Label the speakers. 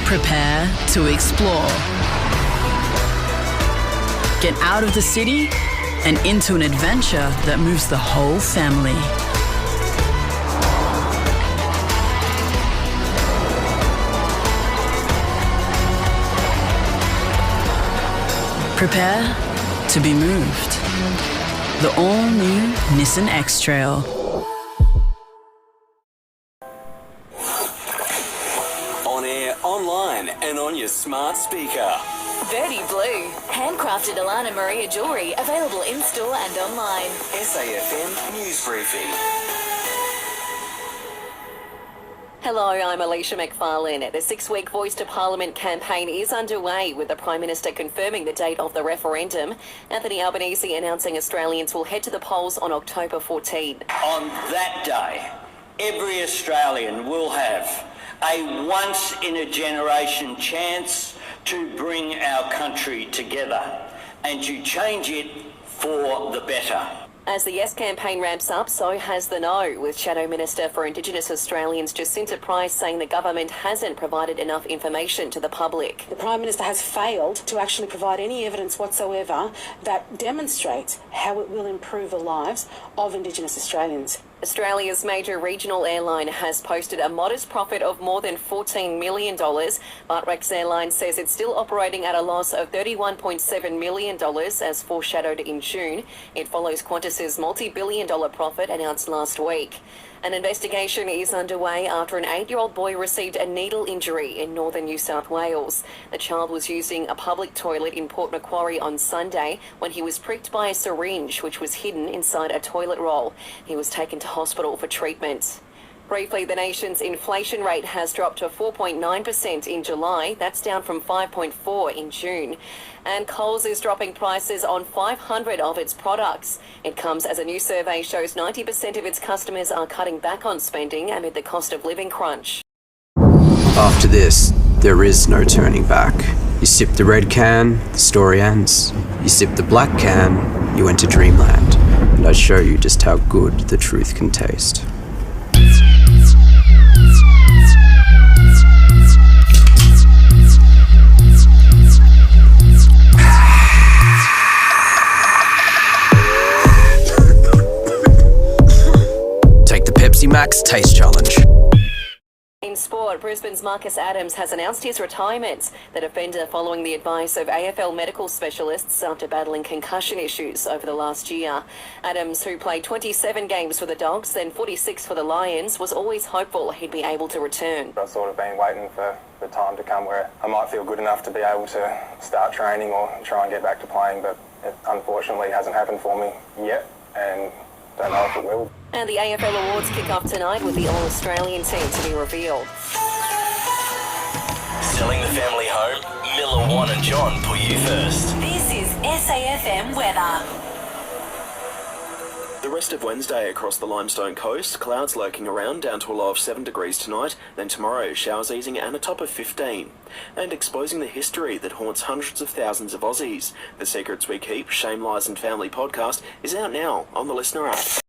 Speaker 1: Prepare to explore. Get out of the city and into an adventure that moves the whole family. Prepare to be moved. The all-new Nissan X-Trail.
Speaker 2: On air, online, and on your smart speaker.
Speaker 3: Verdi Blue, handcrafted Alana Maria jewellery, available in-store and online.
Speaker 2: SAFM News Briefing.
Speaker 3: Hello, I'm Alicia McFarland. The 6-week Voice to Parliament campaign is underway, with the Prime Minister confirming the date of the referendum. Anthony Albanese announcing Australians will head to the polls on October 14.
Speaker 4: On that day, every Australian will have a once-in-a-generation chance to bring our country together and to change it for the better.
Speaker 3: As the Yes campaign ramps up, so has the No, with Shadow Minister for Indigenous Australians Jacinta Price saying the government hasn't provided enough information to the public.
Speaker 5: The Prime Minister has failed to actually provide any evidence whatsoever that demonstrates how it will improve the lives of Indigenous Australians.
Speaker 3: Australia's major regional airline has posted a modest profit of more than $14 million, but Rex Airlines says it's still operating at a loss of $31.7 million, as foreshadowed in June. It follows Qantas's multi-billion-dollar profit announced last week. An investigation is underway after an 8-year-old boy received a needle injury in northern New South Wales. The child was using a public toilet in Port Macquarie on Sunday when he was pricked by a syringe which was hidden inside a toilet roll. He was taken to hospital for treatment. Briefly, the nation's inflation rate has dropped to 4.9% in July. That's down from 5.4% in June. And Coles is dropping prices on 500 of its products. It comes as a new survey shows 90% of its customers are cutting back on spending amid the cost of living crunch.
Speaker 6: After this, there is no turning back. You sip the red can, the story ends. You sip the black can, you enter dreamland. And I show you just how good the truth can taste. Take the Pepsi Max Taste Challenge.
Speaker 3: In sport, Brisbane's Marcus Adams has announced his retirement. The defender following the advice of AFL medical specialists after battling concussion issues over the last year. Adams, who played 27 games for the Dogs, then 46 for the Lions, was always hopeful he'd be able to return.
Speaker 7: I've sort of been waiting for the time to come where I might feel good enough to be able to start training or try and get back to playing, but it unfortunately hasn't happened for me yet, and don't know if it will.
Speaker 3: And the AFL Awards kick off tonight with the All-Australian team to be revealed.
Speaker 2: Selling the family home? Miller, Juan and John put you first.
Speaker 3: This is SAFM weather.
Speaker 8: The rest of Wednesday across the Limestone coast, clouds lurking around down to a low of 7 degrees tonight, then tomorrow showers easing and a top of 15. And exposing the history that haunts hundreds of thousands of Aussies. The Secrets We Keep, Shame, Lies and Family podcast is out now on the Listener app.